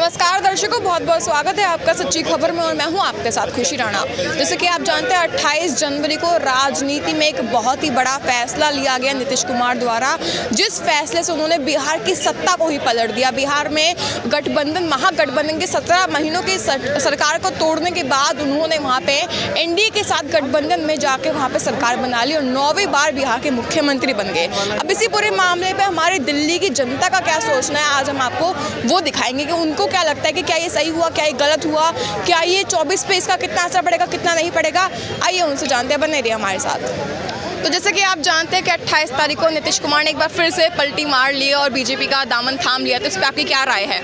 नमस्कार दर्शकों, बहुत बहुत स्वागत है आपका सच्ची खबर में और मैं हूं आपके साथ खुशी राणा। जैसे कि आप जानते हैं 28 जनवरी को राजनीति में एक बहुत ही बड़ा फैसला लिया गया नीतीश कुमार द्वारा, जिस फैसले से उन्होंने बिहार की सत्ता को ही पलट दिया। बिहार में गठबंधन महागठबंधन के 17 महीनों की सरकार को तोड़ने के बाद उन्होंने वहाँ पे एनडीए के साथ गठबंधन में जाके वहाँ पे सरकार बना ली और 9वीं बार बिहार के मुख्यमंत्री बन गए। अब इसी पूरे मामले पे हमारी दिल्ली की जनता का क्या सोचना है, आज हम आपको वो दिखाएंगे कि उनको क्या लगता है कि क्या ये सही हुआ, क्या ये गलत हुआ, क्या ये 24 पे इसका कितना असर पड़ेगा, कितना नहीं पड़ेगा। आइए उनसे जानते हैं, बने रहिए हमारे साथ। तो जैसे कि आप जानते हैं कि 28 तारीख को नीतीश कुमार ने एक बार फिर से पलटी मार ली और बीजेपी का दामन थाम लिया, तो इस पर आपकी क्या राय है?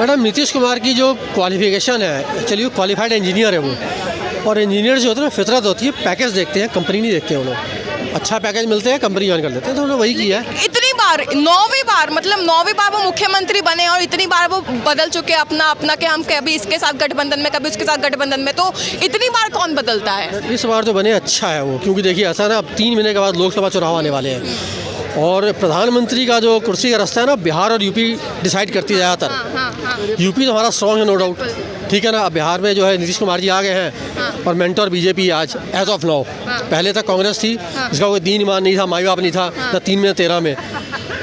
मैडम, नीतीश कुमार की जो क्वालिफिकेशन है, चलिए क्वालिफाइड इंजीनियर है वो, और इंजीनियर जो होते हैं ना, फितरत होती है, पैकेज देखते हैं, कंपनी नहीं देखते हैं वो लोग। अच्छा पैकेज मिलते हैं, कंपनी ज्वाइन कर लेते हैं, तो उन्होंने वही किया है। इतनी बार 9वीं बार, मतलब 9वीं बार वो मुख्यमंत्री बने और इतनी बार वो बदल चुके अपना कि हम कभी इसके साथ गठबंधन में, कभी उसके साथ गठबंधन में, तो इतनी बार कौन बदलता है? इस बार तो बने अच्छा है वो, क्योंकि देखिए ऐसा ना, अब 3 महीने के बाद लोकसभा चुनाव आने वाले हैं और प्रधानमंत्री का जो कुर्सी का रास्ता है ना, बिहार और यूपी डिसाइड करती है ज़्यादातर। यूपी तो हमारा स्ट्रॉन्ग है, नो डाउट, ठीक है ना। अब बिहार में जो है नीतीश कुमार जी आ गए हैं और मेंटर बीजेपी आज एज ऑफ नाउ। पहले तक कांग्रेस थी, जिसका कोई दीन ईमान नहीं था, माई बाप नहीं था, न 3 में 13 में।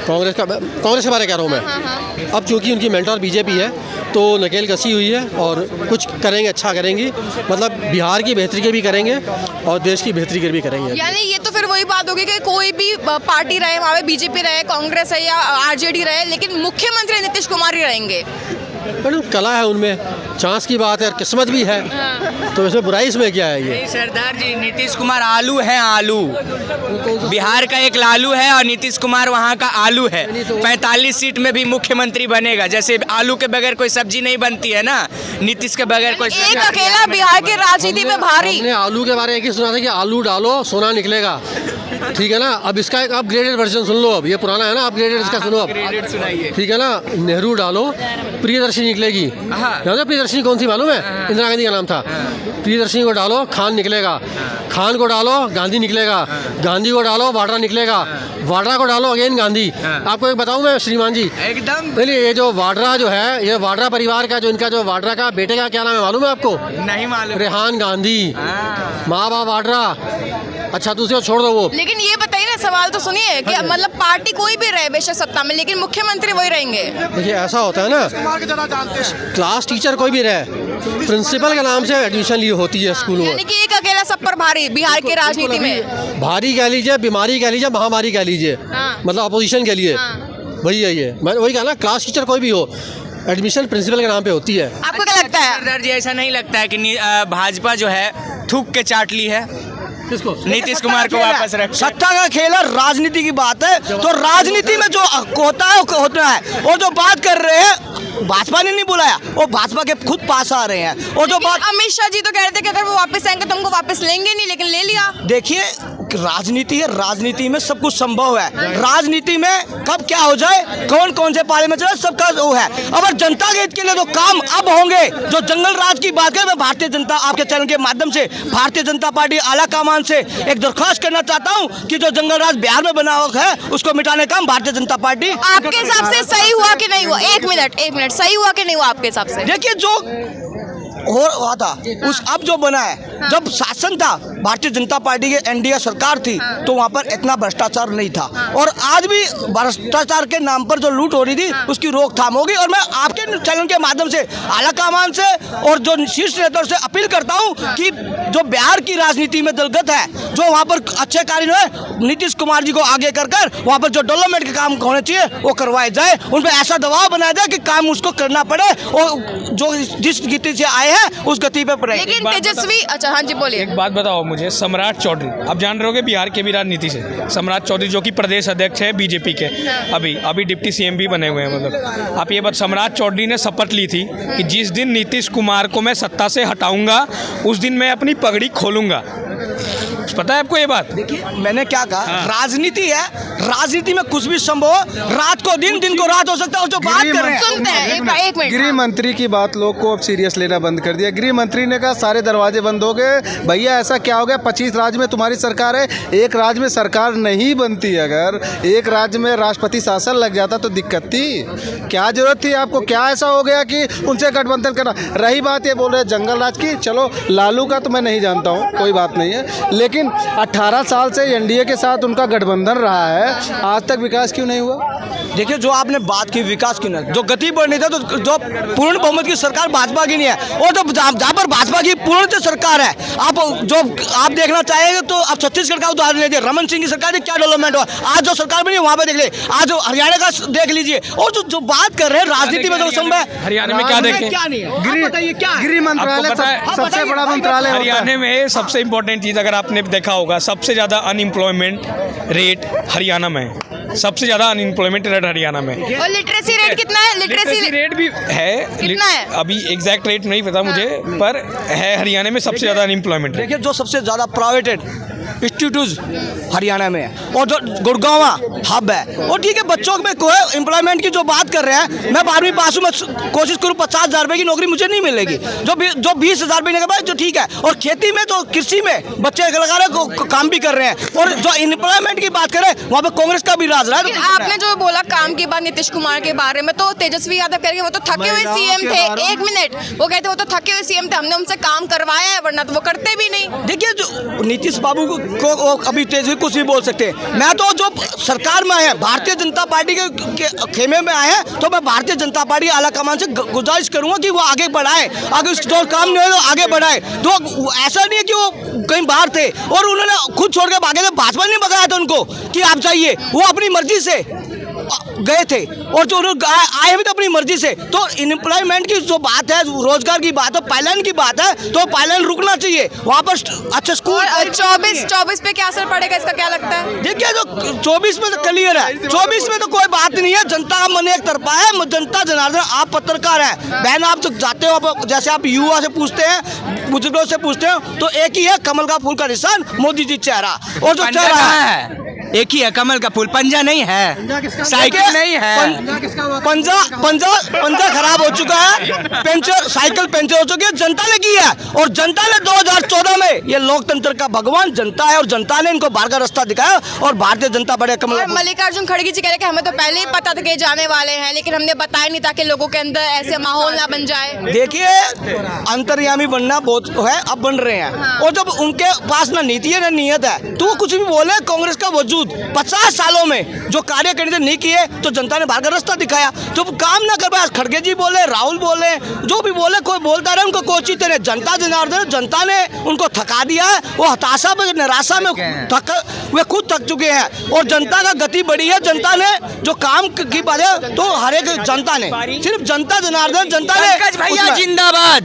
कांग्रेस के बारे कह रहा हूँ मैं। अब चूँकि उनकी मेंटर बीजेपी है तो नकेल कसी हुई है और कुछ करेंगे, अच्छा करेंगी, मतलब बिहार की बेहतरी के भी करेंगे और देश की बेहतरी के भी करेंगे। यानी ये तो फिर वही बात होगी कि कोई भी पार्टी रहे, वहाँ पे बीजेपी रहे, कांग्रेस है या आरजेडी रहे, लेकिन मुख्यमंत्री नीतीश कुमार ही रहेंगे। मैडम, कला है उनमें, चांस की बात है, किस्मत भी है, तो इसमें बुराई इसमें क्या है? ये सरदार जी, नीतीश कुमार आलू है, आलू बिहार का एक लालू है और नीतीश कुमार वहाँ का आलू है। 45 सीट में भी मुख्यमंत्री बनेगा। जैसे आलू के बगैर कोई सब्जी नहीं बनती है ना, नीतीश के बगैर कोई एक अकेला बिहार की राजनीति में भारी। हमने आलू के बारे में एक ही सुना था कि आलू डालो सोना निकलेगा, ठीक है ना। अब इसका एक अपग्रेडेड वर्जन सुन लो, अब ये पुराना है ना, अपग्रेडेड इसका सुनो अब, ठीक है ना। नेहरू डालो प्रियदर्शनी निकलेगी। जानते प्रियदर्शनी कौन सी मालूम है? इंदिरा गांधी का नाम था। प्रियदर्शनी को डालो खान निकलेगा, खान को डालो गांधी निकलेगा, गांधी को डालो वाड्रा निकलेगा, वाड्रा को डालो अगेन गांधी। आपको एक बताऊं मैं श्रीमान जी, एकदम पहले ये जो वाड्रा जो है, ये वाड्रा परिवार का जो इनका जो वाड्रा का बेटे का क्या नाम है मालूम है आपको? नहीं मालूम। रेहान गांधी, माँ बाप वाड्रा। अच्छा दूसरे को छोड़ दो वो। लेकिन ये बताइए ना, सवाल तो सुनिए कि मतलब पार्टी कोई भी रहे बेशक सत्ता में, लेकिन मुख्यमंत्री वही रहेंगे। देखिए ऐसा होता है ना, क्लास टीचर कोई भी रहे, प्रिंसिपल के नाम से एडमिशन ली होती है स्कूल में। यानी कि एक अकेला सब पर भारी बिहार की राजनीति में। भारी कह लीजिए, बीमारी कह लीजिए, महामारी कह लीजिए, मतलब अपोजिशन के लिए वही है ये। मैं वही कहा ना, क्लास टीचर कोई भी हो, एडमिशन प्रिंसिपल के नाम पे होती है। आपको क्या लगता है? सरदार जी, ऐसा नहीं लगता है कि भाजपा जो है थूक के चाट ली है किसको? नीतीश कुमार को वापस रख? सत्ता का खेल है, राजनीति की बात है, तो राजनीति में जो होता है वो होता है। और जो बात कर रहे हैं, भाजपा ने नहीं बुलाया, वो भाजपा के खुद पास आ रहे हैं। और जो बात अमित शाह जी तो कह रहे थे कि अगर वो वापस आएंगे तो हमको वापस लेंगे नहीं, लेकिन ले लिया। देखिए, राजनीति है, राजनीति में सब कुछ संभव है। राजनीति में कब क्या हो जाए, कौन कौन से पाले में चले, सबका वो है। अगर जनता के हित के लिए तो काम अब होंगे। जो जंगल राज की बात है, मैं भारतीय जनता आपके चैनल के माध्यम से भारतीय जनता पार्टी आला कमान से एक दरख्वास्त करना चाहता हूं कि जो जंगल राज बिहार में बना हुआ है उसको मिटाने का भारतीय जनता पार्टी। आपके हिसाब से सही हुआ कि नहीं हुआ? एक मिनट, सही हुआ कि नहीं हुआ आपके हिसाब से? देखिए, जो हो रहा था उस अब जो बना है, जब शासन था भारतीय जनता पार्टी की एनडीए सरकार थी, तो वहाँ पर इतना भ्रष्टाचार नहीं था। और आज भी भ्रष्टाचार के नाम पर जो लूट हो रही थी उसकी रोकथाम होगी। और मैं आपके चैनल के माध्यम से आला कमान से और जो शीर्ष नेताओं से अपील करता हूँ कि जो बिहार की राजनीति में दलगत है, जो वहाँ पर अच्छे कार्य है, नीतीश कुमार जी को आगे कर वहाँ पर जो डेवलपमेंट के काम होने चाहिए वो करवाए जाए। उन पर ऐसा दबाव बनाया जाए कि काम उसको करना पड़े और जो जिस गति से आए हैं उस गति पे पड़े। लेकिन तेजस्वी, अच्छा हाँ जी बोलिए। एक बात बताओ मुझे, सम्राट चौधरी, आप जान रहे होगे बिहार के भी राजनीति से, सम्राट चौधरी जो कि प्रदेश अध्यक्ष है बीजेपी के, अभी डिप्टी सीएम भी बने हुए हैं। मतलब आप ये बात, सम्राट चौधरी ने शपथ ली थी कि जिस दिन नीतीश कुमार को मैं सत्ता से हटाऊंगा उस दिन मैं अपनी पगड़ी खोलूंगा। पता है आपको ये बात? देखिए मैंने क्या कहा, राजनीति है, राजनीति में कुछ भी संभव हो, रात को दिन, दिन को रात हो सकता है। और जो बात कर रहे हैं, सुनते हैं एक मिनट। गृह मंत्री की बात लोग को अब सीरियस लेना बंद कर दिया। गृह मंत्री ने कहा सारे दरवाजे बंद हो गए। भैया ऐसा क्या हो गया, 25 राज्य में तुम्हारी सरकार है, एक राज्य में सरकार नहीं बनती। अगर एक राज्य में राष्ट्रपति शासन लग जाता तो दिक्कत थी, क्या जरूरत थी आपको? क्या ऐसा हो गया कि उनसे गठबंधन करना? रही बात ये बोल रहे जंगल राज की, चलो लालू का तो मैं नहीं जानता हूँ, कोई बात नहीं है, लेकिन 18 साल से एनडीए के साथ उनका गठबंधन रहा है, आज तक विकास क्यों नहीं हुआ? देखिए जो आपने बात की विकास की, जो गति बढ़नी था, तो जो पूर्ण बहुमत की सरकार भाजपा की नहीं है, और तो जहाँ पर भाजपा की पूर्ण सरकार है, आप देखना चाहेंगे तो आप छत्तीसगढ़ का उदाहरण लीजिए, रमन सिंह की सरकार ने क्या डेवलपमेंट हुआ, आज जो सरकार बनी वहाँ पे देख ले, आज जो हरियाणा का देख लीजिए, और जो बात कर रहे हैं राजनीति में जो संभव है, हरियाणा में क्या देखें? क्या नहीं है, बताइए क्या है? गृह मंत्रालय सबसे बड़ा मंत्रालय होता है। हरियाणा में सबसे इम्पोर्टेंट चीज़ अगर आपने देखा होगा, सबसे ज़्यादा अनएम्प्लॉयमेंट रेट हरियाणा में है, सबसे ज़्यादा अनएम्प्लॉयमेंट रेट हरियाणा में। और लिटरेसी रेट कितना है? लिटरेसी रेट भी है, कितना है? अभी एग्जैक्ट रेट नहीं पता मुझे, पर है हरियाणा में सबसे ज़्यादा अनएम्प्लॉयमेंट रेट। देखिए जो सबसे ज़्यादा प्राइवेटेड इंस्टीट्यूट हरियाणा में है, और जो गुड़गांव हब है, और ठीक है बच्चों में कोई एम्प्लॉयमेंट की जो बात कर रहे हैं, मैं 12वीं पास हूँ, मैं कोशिश करूँ 50,000 रुपये की नौकरी मुझे नहीं मिलेगी, जो 20,000 रुपये के बाद जो ठीक है, और खेती में तो कृषि में बच्चे लगा रहे काम भी कर रहे हैं, और जो एम्प्लॉयमेंट की बात करें वहाँ पे कांग्रेस का भी राज रहा है। आपने जो बोला काम की बात नीतीश कुमार के बारे में, तो तेजस्वी यादव कह रहे वो तो थके हुए सीएम थे, एक मिनट, वो कहते वो तो थके हुए सीएम थे, हमने उनसे काम करवाया है, वरना तो वो करते भी नहीं। देखिए जो नीतीश बाबू को अभी तेजस्वी कुछ भी बोल सकते हैं, मैं तो जो सरकार में आए हैं, भारतीय जनता पार्टी के खेमे में आए हैं, तो मैं भारतीय जनता पार्टी आला कमान से गुजारिश करूंगा कि वो आगे बढ़ाए, आगे जो काम नहीं हो आगे बढ़ाए। तो ऐसा नहीं है कि वो कहीं बाहर थे और उन्होंने खुद छोड़ के भागे थे, भाजपा ने भगाया था उनको कि आप जाइए, वो अपनी मर्जी से गए थे, और जो आए भी तो अपनी मर्जी से। तो इनएम्प्लॉयमेंट की जो बात है, रोजगार की बात है, पाइपलाइन की बात है, तो पाइपलाइन रुकना चाहिए, वहाँ पर अच्छे स्कूल। 24 पे क्या असर पड़ेगा इसका, क्या लगता है? देखिए जो 24 में तो क्लियर है, 24 में तो कोई बात नहीं है, जनता का मन एक तरफा है, जनता जनार्दन। आप पत्रकार हैं बहन, आप जो जाते हो, जैसे आप युवा से पूछते हैं, बुजुर्गों से पूछते हो, तो एक ही है कमल का फूल का निशान, मोदी जी चेहरा, और जो चेहरा है एक ही है कमल का फूल, पंजा नहीं है, साइकिल नहीं है, पंजा खराब हो चुका है, पंचर साइकिल पंचर हो चुकी है, जनता ने की है, और जनता ने 2014 में ये लोकतंत्र का भगवान जनता है, और जनता ने इनको बाहर का रास्ता दिखाया, और भारतीय जनता बड़े कमल। और मल्लिकार्जुन खड़गे जी कह रहे कि हमें तो पहले ही पता था कि जाने वाले हैं, लेकिन हमने बताया नहीं ताकि लोगों के अंदर ऐसे माहौल ना बन जाए। देखिए अंतर्यामी बनना बहुत है, अब बन रहे हैं, और जब उनके पास ना नीति है ना नीयत है, तो वो कुछ भी बोले। कांग्रेस का वजूद 50 सालों में जो कार्य करने नहीं किए, तो जनता ने बाहर का रास्ता दिखाया, जो काम ना कर पाया, खड़गे जी बोले, राहुल बोले, जो भी बोले, कोई बोलता रहे, उनको कोई चीज नहीं। जनता जनार्दन, जनता ने उनको थका दिया है, वो हताशा में निराशा में वे खुद थक चुके हैं, और जनता का गति बढ़ी है। जनता ने जो काम की बात है, तो हर एक जनता ने, सिर्फ जनता जनार्दन, जनता ने। पंकज भैया जिंदाबाद,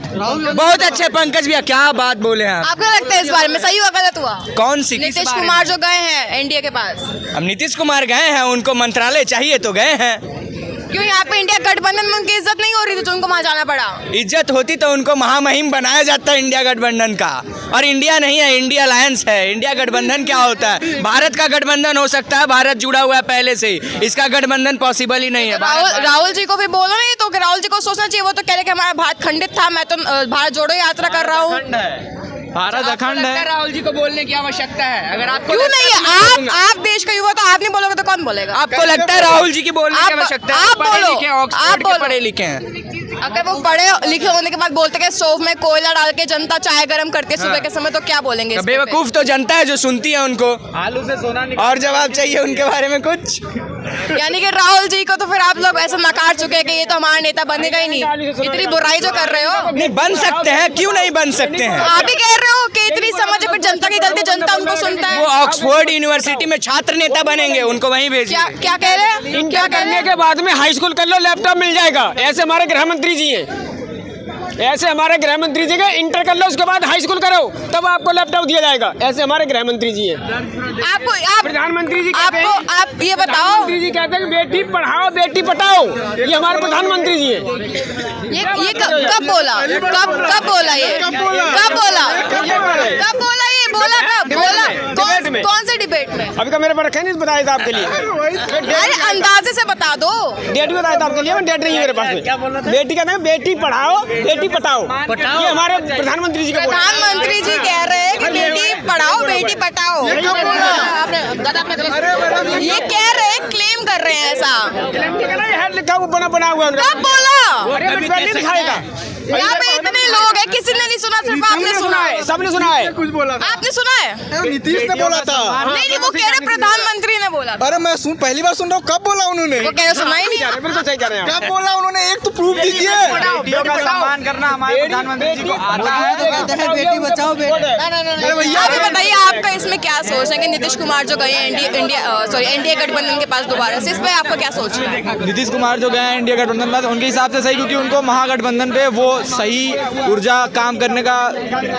बहुत अच्छे पंकज भैया, क्या बात बोले हैं आप? आपको लगता है इस बारे में सही हुआ गलत हुआ? कौन सी? नीतीश कुमार जो गए हैं एनडीए के पास, अब नीतीश कुमार गए हैं, उनको मंत्रालय चाहिए तो गए हैं। क्यों यहाँ पे इंडिया गठबंधन में उनकी इज्जत नहीं हो रही थी तो उनको वहाँ जाना पड़ा? इज्जत होती तो उनको महामहिम बनाया जाता है इंडिया गठबंधन का, और इंडिया नहीं है, इंडिया अलायंस है। इंडिया गठबंधन क्या होता है? भारत का गठबंधन हो सकता है, भारत जुड़ा हुआ है पहले से, इसका गठबंधन पॉसिबल ही नहीं है। राहुल जी को भी बोलो नहीं तो, राहुल जी को सोचना चाहिए, वो तो कह रहे कि हमारा भारत खंडित था, मैं तो भारत जोड़ो यात्रा कर रहा हूँ। भारत अखंड है। राहुल जी को बोलने की आवश्यकता है? अगर आपको क्यों नहीं है? आप देश का युवा, तो आप नहीं बोलोगे तो कौन बोलेगा? आपको लगता है राहुल जी की बोलने की आवश्यकता है? आप बोलो, आप बोलो। पढ़े लिखे हैं, अगर वो पढ़े लिखे होने के बाद बोलते कि स्टोव में कोयला डाल के जनता चाय गर्म करती है सुबह के समय, तो क्या बोलेंगे? बेवकूफ तो जनता है जो सुनती है उनको। आलू से सोना और जवाब चाहिए उनके बारे में कुछ। यानी कि राहुल जी को तो फिर आप लोग ऐसा नकार चुके हैं कि ये तो हमारा नेता बनेगा ही नहीं। इतनी बुराई जो कर रहे हो। नहीं बन सकते हैं, क्यों नहीं बन सकते हैं? आप ही कह रहे हो कि इतनी समझ है, फिर जनता की गलती, जनता उनको सुनता है। वो ऑक्सफोर्ड यूनिवर्सिटी में छात्र नेता बनेंगे, उनको वहीं भेजिए। क्या कह रहे हैं? क्या करने के बाद में हाई स्कूल कर लो, लैपटॉप मिल जाएगा, ऐसे हमारे गृह मंत्री जी हैं। ऐसे हमारे गृह मंत्री जी के इंटर कर लो, उसके बाद हाई स्कूल करो, तब आपको लैपटॉप दिया जाएगा। ऐसे हमारे गृह मंत्री जी हैं। आपको प्रधानमंत्री जी आपको आप ये बताओ, प्रधानमंत्री जी कहते हैं बेटी पढ़ाओ बेटी पटाओ, ये हमारे प्रधानमंत्री जी हैं। ये कब बोला? कब बोला ये? कब बोला ये? बोला कब? बोला डिबेट में। कौन से डिबेट में? अभी तो मेरे पर रखे नहीं बताया था आपके लिए, अरे अंदाजे से बता दो। डेट बताया था आपके लिए, डेट नहीं है मेरे पास में। बेटी का नाम बेटी पढ़ाओ बेटी पटाओ, ये हमारे प्रधानमंत्री जी का बोल है। प्रधानमंत्री जी कह रहे हैं कि बेटी पढ़ाओ बेटी पटाओ, ये कह रहे हैं, क्लेम कर रहे हैं ऐसा। हेड लिखा हुआ बना हुआ है। कब बोला? अरे अभी पहले दिखाएगा। यहाँ पे इतने लोग हैं, किसी ने नहीं सुना, सिर्फ आपने सुना है। सबने सुना है। कुछ बोला था, आपने सुना है? नीतीश ने बोला था। नहीं, वो कह रहे प्रधानमंत्री ने बोला था। अरे मैं पहली बार सुन रहा हूँ, कब बोला उन्होंने? वो कह रहे सुना ही नहीं। बिल्कुल सही कह रहे हैं आप। कब बोला उन्होंने? एक तो प्रूफ दीजिए। बेटियों का सम्मान करना हमारे प्रधानमंत्री जी को आता है। बेटी बचाओ अरे भैया, आप ही बताइए, आपका इसमें क्या सोच है कि नीतीश कुमार जो गए हैं एनडीए गठबंधन के पास दोबारा से, इस पे आपका क्या सोच है? नीतीश कुमार जो गए हैं इंडिया गठबंधन में, उनके हिसाब से सही, क्योंकि उनको महागठबंधन पे वो सही ऊर्जा काम करने का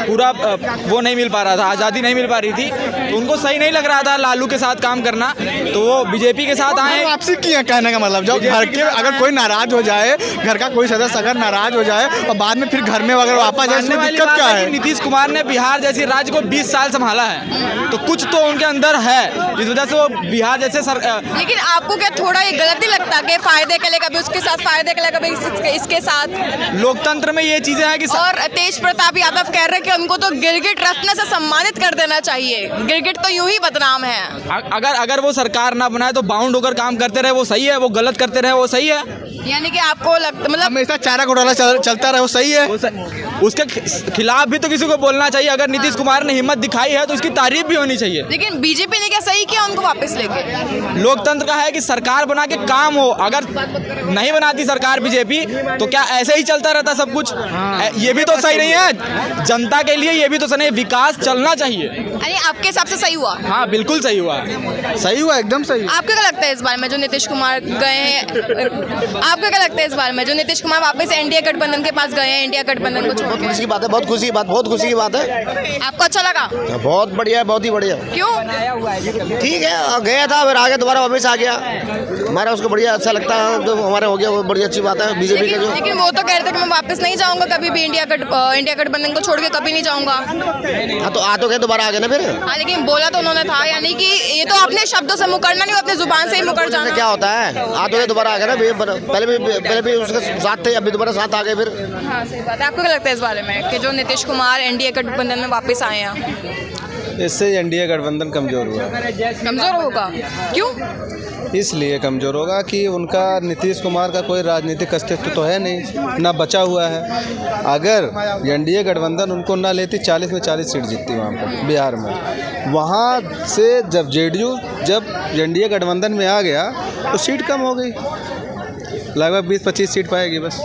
पूरा वो नहीं मिल पा रहा था, आज़ादी नहीं मिल पा रही थी, तो उनको सही नहीं लग रहा था लालू के साथ काम करना, तो वो बीजेपी के साथ आए। वापसी की है, कहने का मतलब जब घर के अगर कोई नाराज हो जाए, घर का कोई सदस्य अगर नाराज हो जाए और बाद में फिर घर में अगर वापस जाए, इसमें दिक्कत क्या है? नीतीश कुमार ने बिहार जैसे राज्य को 20 साल संभाला है, तो कुछ तो उनके अंदर है, इस वजह से वो बिहार जैसे लेकिन आपको क्या थोड़ा ये गलत नहीं लगता कि फायदे के लिए कभी उसके साथ, फायदे के लिए कभी इसके साथ? लोकतंत्र में ये चीजें हैं कि और तेज प्रताप यादव कह रहे हैं कि उनको तो गिरगिट रत्न से सम्मानित कर देना चाहिए, गिरगिट तो यूं ही बदनाम है। अगर वो सरकार ना बनाए तो बाउंड होकर काम करते रहे वो सही है, वो गलत करते रहे वो सही है। यानी कि आपको लगता, मतलब हमेशा चारा घोटाला चलता रहे, वो सही है। उसके खिलाफ भी तो किसी को बोलना चाहिए। अगर नीतीश कुमार ने हिम्मत दिखाई है तो उसकी तारीफ भी होनी चाहिए। लेकिन बीजेपी ने क्या सही किया उनको वापस लेके? लोकतंत्र का है कि सरकार बना के काम हो, अगर नहीं बनाती सरकार बीजेपी तो क्या ऐसे ही चलता रहता सब कुछ? ये भी तो सही नहीं है, जनता के लिए ये भी तो सही नहीं, विकास चलना चाहिए। यानी आपके हिसाब से सही हुआ? हाँ बिल्कुल सही हुआ, सही हुआ, एकदम सही। आपको क्या लगता है इस बारे में जो नीतीश कुमार गए हैं? आपको क्या लगता है इस बारे में जो नीतीश कुमार वापस एनडीए गठबंधन के पास गए हैं, इंडिया गठबंधन को छोड़ के? खुशी की बात है, बहुत खुशी की बात, बहुत खुशी की बात है। आपको अच्छा लगा? बहुत बढ़िया है, बहुत ही बढ़िया। क्यों? ठीक है, गया था फिर आगे दोबारा वापस आ गया, हमारा उसको बढ़िया अच्छा लगता है, तो हमारे हो गया, वो बड़ी अच्छी बात है बीजेपी का जो। लेकिन वो तो कह रहे थे कि मैं वापस नहीं जाऊंगा कभी भी, इंडिया गठबंधन को छोड़ के कभी नहीं जाऊंगा। हाँ तो आ तो गए, दोबारा आ गए ना फिर। हाँ, लेकिन बोला तो उन्होंने था, यानी कि ये तो अपने शब्दों से मुकरना नहीं, अपने जुबान से ही मुकर जाना। क्या होता है, आ तो गए, दोबारा आ गए ना, पहले भी उसके साथ थे, अभी दोबारा साथ आ गए फिर। हाँ सही बात है। आपको क्या लगता है इस बारे में कि जो नीतीश कुमार एनडीए गठबंधन में वापस आए हैं? इससे एनडीए गठबंधन कमजोर हुआ। कमजोर होगा? क्यों? इसलिए कमजोर होगा कि उनका नीतीश कुमार का कोई राजनीतिक अस्तित्व तो है नहीं, ना बचा हुआ है। अगर एनडीए गठबंधन उनको ना लेती, 40 में 40 सीट जीतती वहाँ पर बिहार में। वहाँ से जब जेडीयू जब एनडीए गठबंधन में आ गया तो सीट कम हो गई, लगभग 20-25 सीट पाएगी बस।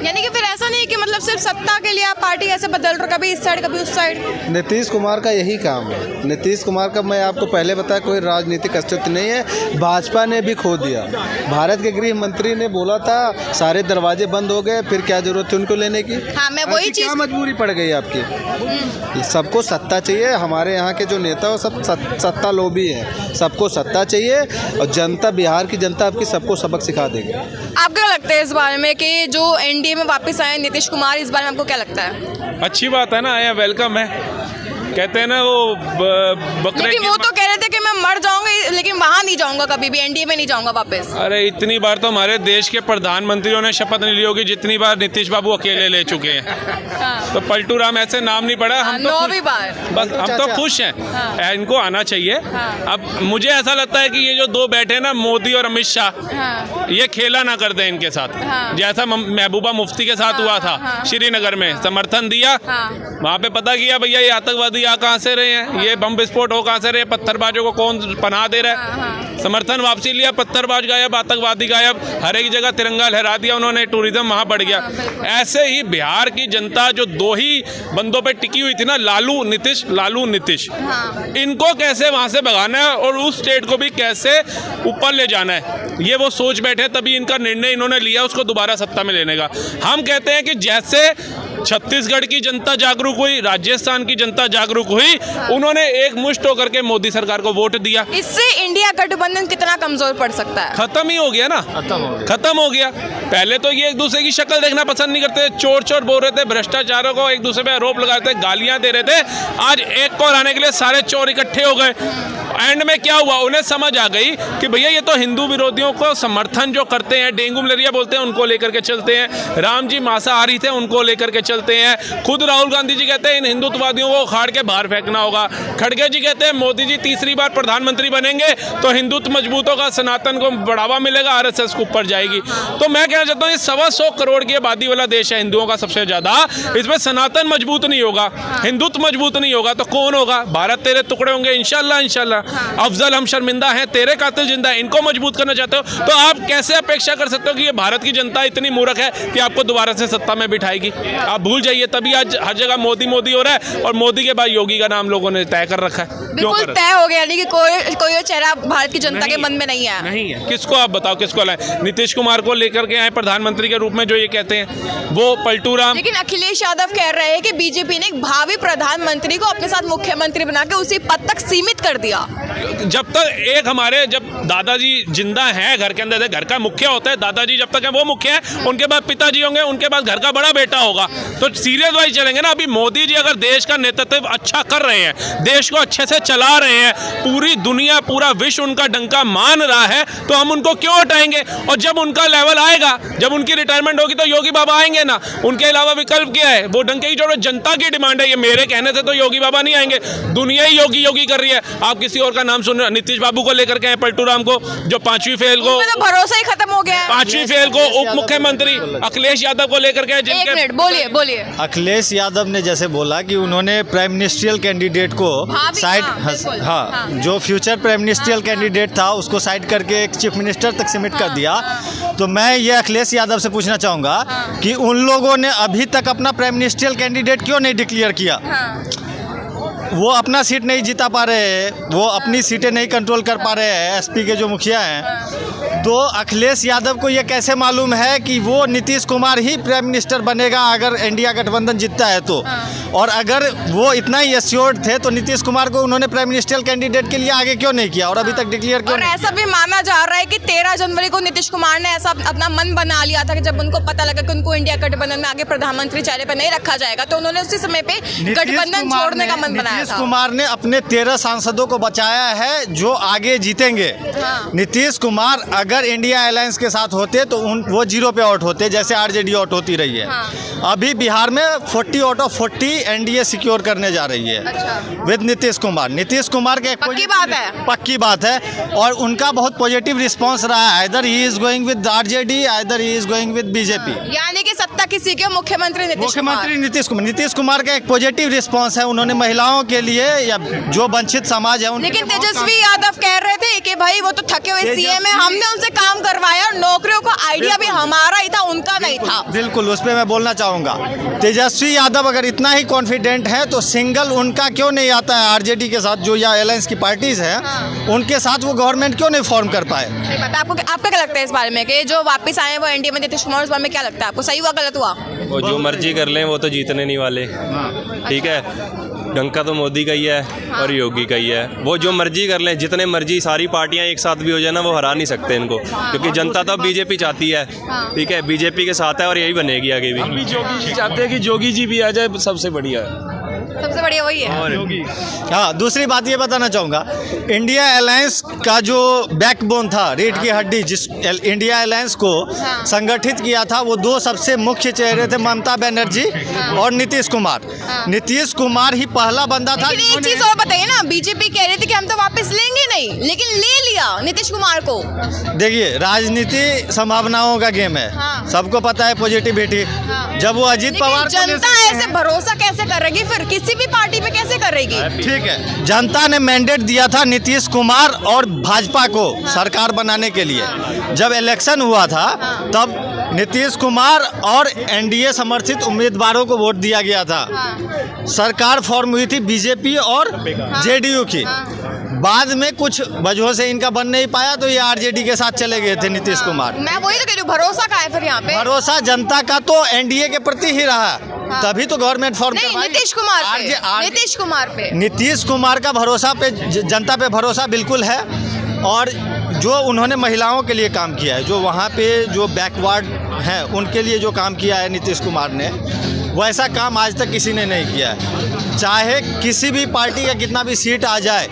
यानी कि फिर ऐसा नहीं कि मतलब सिर्फ सत्ता के लिए आप पार्टी ऐसे बदल रहे हो, कभी इस साइड कभी उस साइड? नीतीश कुमार का यही काम है। नीतीश कुमार का मैं आपको पहले बताया कोई राजनीतिक अस्तित्व नहीं है, भाजपा ने भी खो दिया। भारत के गृह मंत्री ने बोला था सारे दरवाजे बंद हो गए, फिर क्या जरूरत है उनको लेने की? हाँ, मैं वही चीज, क्या मजबूरी पड़ गई आपकी? सबको सत्ता चाहिए, हमारे यहाँ के जो नेता वो सब सत्ता लोभी है, सबको सत्ता चाहिए और जनता, बिहार की जनता आपकी सबको सबक सिखा देगी। आपको क्या लगता है इस बारे में कि जो एनडीए में वापस आए नीतीश कुमार, इस बारे में आपको क्या लगता है? अच्छी बात है ना, आया वेलकम है। कहते हैं ना वो बकरे लेकिन वो तो कह रहे थे कि मैं मर जाऊंगा लेकिन वहां नहीं जाऊंगा, कभी भी एनडीए में नहीं जाऊंगा वापस। अरे इतनी बार तो हमारे देश के प्रधानमंत्रियों ने शपथ नहीं ली होगी जितनी बार नीतीश बाबू अकेले ले चुके हैं। हाँ। तो पलटू राम ऐसे नाम नहीं पड़ा, हम तो 9वीं बार। बस हम तो खुश हैं। हाँ। इनको आना चाहिए। हाँ। अब मुझे ऐसा लगता है कि ये जो दो बैठे ना, मोदी और अमित शाह, हाँ। ये खेला ना कर दें इनके साथ। हाँ। जैसा महबूबा मुफ्ती के साथ हुआ था श्रीनगर में, समर्थन दिया, वहाँ पे पता किया भैया ये आतंकवादी आ कहाँ से रहे हैं, ये बम विस्फोट हो कहाँ से रहे, पत्थरबाजों को कौन पनाह दे रहा है, समर्थन वापसी लिया, पत्थरबाज गायब, आतंकवादी गायब, हर एक जगह तिरंगा लहरा दिया उन्होंने, टूरिज्म वहाँ बढ़ गया। ऐसे ही बिहार की जनता जो दो ही बंदों पे टिकी हुई थी ना, लालू नीतीश, इनको कैसे वहाँ से भगाना है और उस स्टेट को भी कैसे ऊपर ले जाना है, ये वो सोच बैठे, तभी इनका निर्णय इन्होंने लिया उसको दोबारा सत्ता में लेने का। हम कहते हैं कि जैसे छत्तीसगढ़ की जनता जागरूक हुई, राजस्थान की जनता जागरूक हुई, उन्होंने एक मुश्त होकर के मोदी सरकार को वोट दिया। इससे इंडिया गठबंधन कितना कमजोर पड़ सकता है? खत्म ही हो गया ना, खत्म हो गया। पहले तो ये एक दूसरे की शक्ल देखना पसंद नहीं करते, चोर चोर बोल रहे थे, भ्रष्टाचारों को एक दूसरे पे आरोप लगा रहे थे, गालियां दे रहे थे। आज एक को हराने के लिए सारे चोर इकट्ठे हो गए। एंड में क्या हुआ, उन्हें समझ आ गई कि भैया ये तो हिंदू विरोधियों को समर्थन जो करते हैं, डेंगू मलेरिया बोलते हैं, उनको लेकर के चलते हैं। राम जी मांसाहारी थे, उनको लेकर के चलते हैं। खुद राहुल गांधी जी कहते हैं इन हिंदुत्ववादियों को उखाड़ के बाहर फेंकना होगा। खड़गे जी कहते हैं मोदी जी तीसरी बार प्रधानमंत्री बनेंगे तो हिंदुत्व मजबूत होगा, सनातन को बढ़ावा मिलेगा, आरएसएस को ऊपर जाएगी। तो मैं कहना चाहता हूँ ये 125 करोड़ की आबादी वाला देश है हिंदुओं का सबसे ज्यादा, इसमें सनातन मजबूत नहीं होगा, हिंदुत्व मजबूत नहीं होगा तो कौन होगा? भारत तेरे टुकड़े होंगे इंशाल्लाह इंशाल्लाह। अफजल हम शर्मिंदा हैं, तेरे कातिल जिंदा है, इनको मजबूत करना चाहते हो तो आप कैसे अपेक्षा कर सकते हो कि ये भारत की जनता इतनी मूर्ख है कि आपको दोबारा से सत्ता में बिठाएगी? आप भूल जाइए, तभी आज हर जगह मोदी मोदी हो रहा है और मोदी के बाद योगी का नाम लोगों ने तय कर रखा है। बिल्कुल तय हो गया, यानी कि कोई चेहरा भारत की जनता के मन में नहीं है। नहीं है, किसको आप बताओ, किसको लाए? नीतीश कुमार को लेकर के आए प्रधानमंत्री के रूप में जो ये कहते हैं वो पलटू राम। लेकिन अखिलेश यादव कह रहे हैं कि बीजेपी ने एक भावी प्रधानमंत्री को अपने साथ मुख्यमंत्री बना के उसी पद तक सीमित कर दिया। जब तक एक हमारे जब दादाजी जिंदा हैं घर के अंदर, घर का मुखिया होता है दादाजी, जब तक है वो मुखिया है, उनके बाद पिताजी होंगे, उनके बाद घर का बड़ा बेटा होगा, तो सीरियस वाइज चलेंगे ना। अभी मोदी जी अगर देश का नेतृत्व अच्छा कर रहे हैं, देश को अच्छे से चला रहे हैं, पूरी दुनिया पूरा विश्व उनका डंका मान रहा है, तो हम उनको क्यों हटाएंगे? और जब उनका लेवल आएगा, जब उनकी रिटायरमेंट होगी तो योगी बाबा आएंगे ना, उनके अलावा विकल्प क्या है? वो डंके की जरूरत जनता की डिमांड है, ये मेरे कहने से तो योगी बाबा नहीं आएंगे, दुनिया ही योगी योगी कर रही है। आप किसी और का नाम सुन रहे, नीतीश बाबू को लेकर के आए, पलटू राम को जो 5वीं फेल को, तो भरोसा ही खत्म हो गया है। 5वीं फेल को उप मुख्यमंत्री अखिलेश यादव को लेकर के एक मिनट बोलिए। अखिलेश यादव ने जैसे बोला कि उन्होंने प्राइम मिनिस्ट्रियल कैंडिडेट को साइड, हाँ, जो फ्यूचर प्राइम मिनिस्ट्रियल कैंडिडेट था उसको साइड करके एक चीफ मिनिस्टर तक सीमित कर दिया। तो मैं ये अखिलेश यादव से पूछना चाहूँगा कि उन लोगों ने अभी तक अपना प्राइम मिनिस्ट्रियल कैंडिडेट क्यों नहीं डिक्लेयर किया? वो अपना सीट नहीं जिता पा रहे हैं, वो अपनी सीटें नहीं कंट्रोल कर पा रहे हैं, एसपी के जो मुखिया हैं। तो अखिलेश यादव को ये कैसे मालूम है कि वो नीतीश कुमार ही प्राइम मिनिस्टर बनेगा अगर इंडिया गठबंधन जीतता है तो? और अगर वो इतना ही एश्योर्ड थे तो नीतीश कुमार को उन्होंने प्राइम मिनिस्टर कैंडिडेट के लिए आगे क्यों नहीं किया और अभी तक डिक्लेयर क्यों? और ऐसा भी माना जा रहा है कि 13 जनवरी को नीतीश कुमार ने ऐसा अपना मन बना लिया था कि जब उनको पता लगा कि उनको इंडिया गठबंधन में आगे प्रधानमंत्री चेहरे पर नहीं रखा जाएगा तो उन्होंने उसी समय पे गठबंधन छोड़ने का मन बनाया था। नीतीश कुमार ने अपने 13 सांसदों को बचाया है जो आगे जीतेंगे। नीतीश कुमार अगर इंडिया अलायंस के साथ होते तो वो 0 पे आउट होते, जैसे आरजेडी आउट होती रही है। अभी बिहार में 40 आउट ऑफ 40 एनडीए सिक्योर करने जा रही है विद नीतीश कुमार। नीतीश कुमार के पक्की बात है और उनका बहुत पॉजिटिव रिस्पांस रहा है। Either he is going with RJD, either he is going with BJP. यानी कि सत्ता किसी के, मुख्यमंत्री नीतीश कुमार। नीतीश कुमार का एक पॉजिटिव रिस्पांस है। उन्होंने महिलाओं के लिए या जो वंचित समाज है, लेकिन तेजस्वी यादव कह रहे थे कि भाई वो तो थके हुए सीएम है, हमने उनसे काम करवाया, नौकरियों का आइडिया भी हमारा ही था, उनका नहीं था। बिल्कुल, उस पर मैं बोलना चाहूँगा। तेजस्वी यादव अगर इतना ही कॉन्फिडेंट है तो सिंगल उनका क्यों नहीं आता है आरजेडी के साथ, जो या अलायंस की पार्टीज हैं उनके साथ वो गवर्नमेंट क्यों नहीं फॉर्म कर पाए? आपका क्या लगता है इस बारे में कि जो वापस आए वो एनडीए में नीतीश कुमार, इस बारे में क्या लगता है आपको? सही हुआ, गलत हुआ? वो जो मर्जी कर लें, वो तो जीतने नहीं वाले। ठीक है, डंका तो मोदी का ही है और योगी का ही है। वो जो मर्जी कर लें, जितने मर्जी सारी पार्टियां एक साथ भी हो जाए ना, वो हरा नहीं सकते इनको, क्योंकि जनता तो बीजेपी चाहती है। ठीक है, बीजेपी के साथ है और यही बनेगी आगे भी। हम भी जोगी जी चाहते हैं कि जोगी जी भी आ जाए, सबसे बढ़िया है। सबसे बढ़िया वही है। हाँ, दूसरी बात ये बताना चाहूँगा, इंडिया अलायंस का जो बैकबोन था, रीढ़ की हड्डी, जिस इंडिया अलायंस को संगठित किया था, वो 2 सबसे मुख्य चेहरे थे, ममता बनर्जी और नीतीश कुमार। नीतीश कुमार ही पहला बंदा था। एक चीज और बताइए ना, बीजेपी कह रही थी कि हम तो वापस लेंगे नहीं, लेकिन ले लिया नीतीश कुमार को। देखिए, राजनीति संभावनाओं का गेम है। सबको पता है पॉजिटिविटी। जब वो अजीत पवार, जनता ऐसे भरोसा कैसे करेगी फिर किसी भी पार्टी पे, कैसे करेगी? ठीक है, जनता ने मैंडेट दिया था नीतीश कुमार और भाजपा को सरकार बनाने के लिए। जब इलेक्शन हुआ था तब नीतीश कुमार और एनडीए समर्थित उम्मीदवारों को वोट दिया गया था। सरकार फॉर्म हुई थी बीजेपी और जेडीयू की। बाद में कुछ वजहों से इनका बन नहीं पाया तो ये आरजेडी के साथ चले गए थे नीतीश कुमार। मैं वही तो कह रही हूँ, भरोसा का है फिर यहाँ पे? भरोसा जनता का तो एनडीए के प्रति ही रहा। तभी तो गवर्नमेंट फॉर्म नहीं, नीतीश कुमार पे नीतीश कुमार का भरोसा पे जनता पे भरोसा बिल्कुल है। और जो उन्होंने महिलाओं के लिए काम किया है, जो वहाँ पे जो बैकवर्ड हैं उनके लिए जो काम किया है नीतीश कुमार ने, वैसा काम आज तक किसी ने नहीं किया है। चाहे किसी भी पार्टी का कितना भी सीट आ जाए,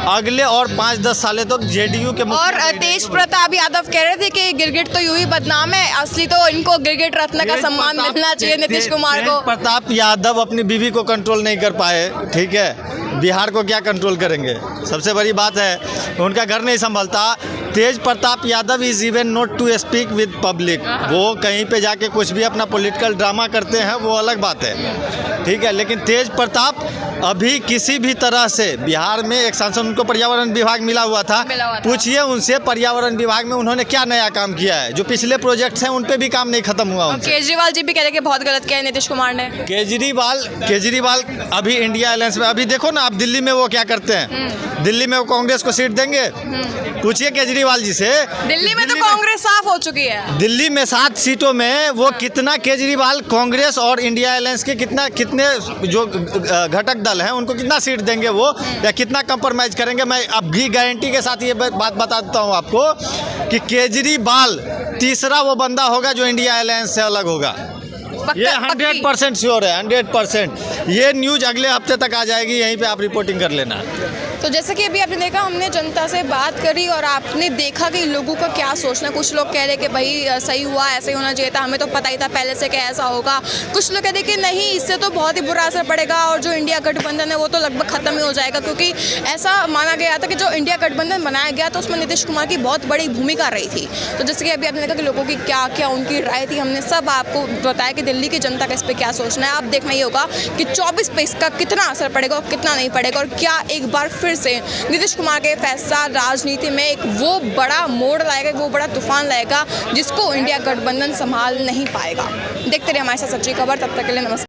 अगले और 5-10 सालों तक जेडीयू के और तेज प्रताप यादव कह रहे थे कि गिरगिट तो यूं ही बदनाम है, असली तो इनको गिरगिट रत्न का सम्मान मिलना चाहिए नीतीश कुमार को। प्रताप यादव अपनी बीवी को कंट्रोल नहीं कर पाए, ठीक है, बिहार को क्या कंट्रोल करेंगे? सबसे बड़ी बात है उनका घर नहीं संभलता। Tej Pratap Yadav is even not to speak with public. वो कहीं पे जाके कुछ भी अपना पॉलिटिकल ड्रामा करते हैं, वो अलग बात है, ठीक है। लेकिन तेज प्रताप अभी किसी भी तरह से बिहार में एक सांसद, उनको पर्यावरण विभाग मिला हुआ था, पूछिए उनसे पर्यावरण विभाग में उन्होंने क्या नया काम किया है। जो पिछले प्रोजेक्ट्स हैं उन पे भी काम नहीं खत्म हुआ उनसे। केजरीवाल जी भी कह रहे कि बहुत गलत किया है नीतीश कुमार ने। केजरीवाल अभी इंडिया अलायंस में, अभी देखो ना आप दिल्ली में वो क्या करते हैं, दिल्ली में वो कांग्रेस को सीट देंगे, पूछिए केजरीवाल जी से। दिल्ली में तो कांग्रेस साफ हो चुकी है। दिल्ली में 7 सीटों में वो कितना केजरीवाल कांग्रेस और इंडिया अलायंस के कितने जो घटक दल हैं उनको कितना सीट देंगे वो, या कितना कंप्रोमाइज करेंगे। मैं अभी गारंटी के साथ ये बात बता देता हूँ आपको कि केजरीवाल तीसरा वो बंदा होगा जो इंडिया अलायंस से अलग होगा। ये 100% श्योर है, 100%। ये न्यूज़ अगले हफ्ते तक आ जाएगी, यहीं पे आप रिपोर्टिंग कर लेना। तो जैसे कि अभी आपने देखा, हमने जनता से बात करी और आपने देखा कि लोगों का क्या सोचना। कुछ लोग कह रहे कि भाई सही हुआ, ऐसे ही होना चाहिए था, हमें तो पता ही था पहले से कि ऐसा होगा। कुछ लोग कह रहे कि नहीं, इससे तो बहुत ही बुरा असर पड़ेगा और जो इंडिया गठबंधन है वो तो लगभग खत्म ही हो जाएगा, क्योंकि ऐसा माना गया था कि जो इंडिया गठबंधन बनाया गया था उसमें नीतीश कुमार की बहुत बड़ी भूमिका रही थी। तो जैसे कि अभी आपने देखा कि लोगों की क्या क्या उनकी राय थी, हमने सब आपको बताया कि दिल्ली की जनता का इस पर क्या सोचना है। आप देखना ही होगा कि 24 पे इसका कितना असर पड़ेगा और कितना नहीं पड़ेगा, और क्या एक बार फिर से नीतीश कुमार के फैसला राजनीति में एक वो बड़ा मोड़ लाएगा, वो बड़ा तूफान लाएगा जिसको इंडिया गठबंधन संभाल नहीं पाएगा। देखते रहिए हमारे साथ सच्ची खबर, तब तक के लिए नमस्कार।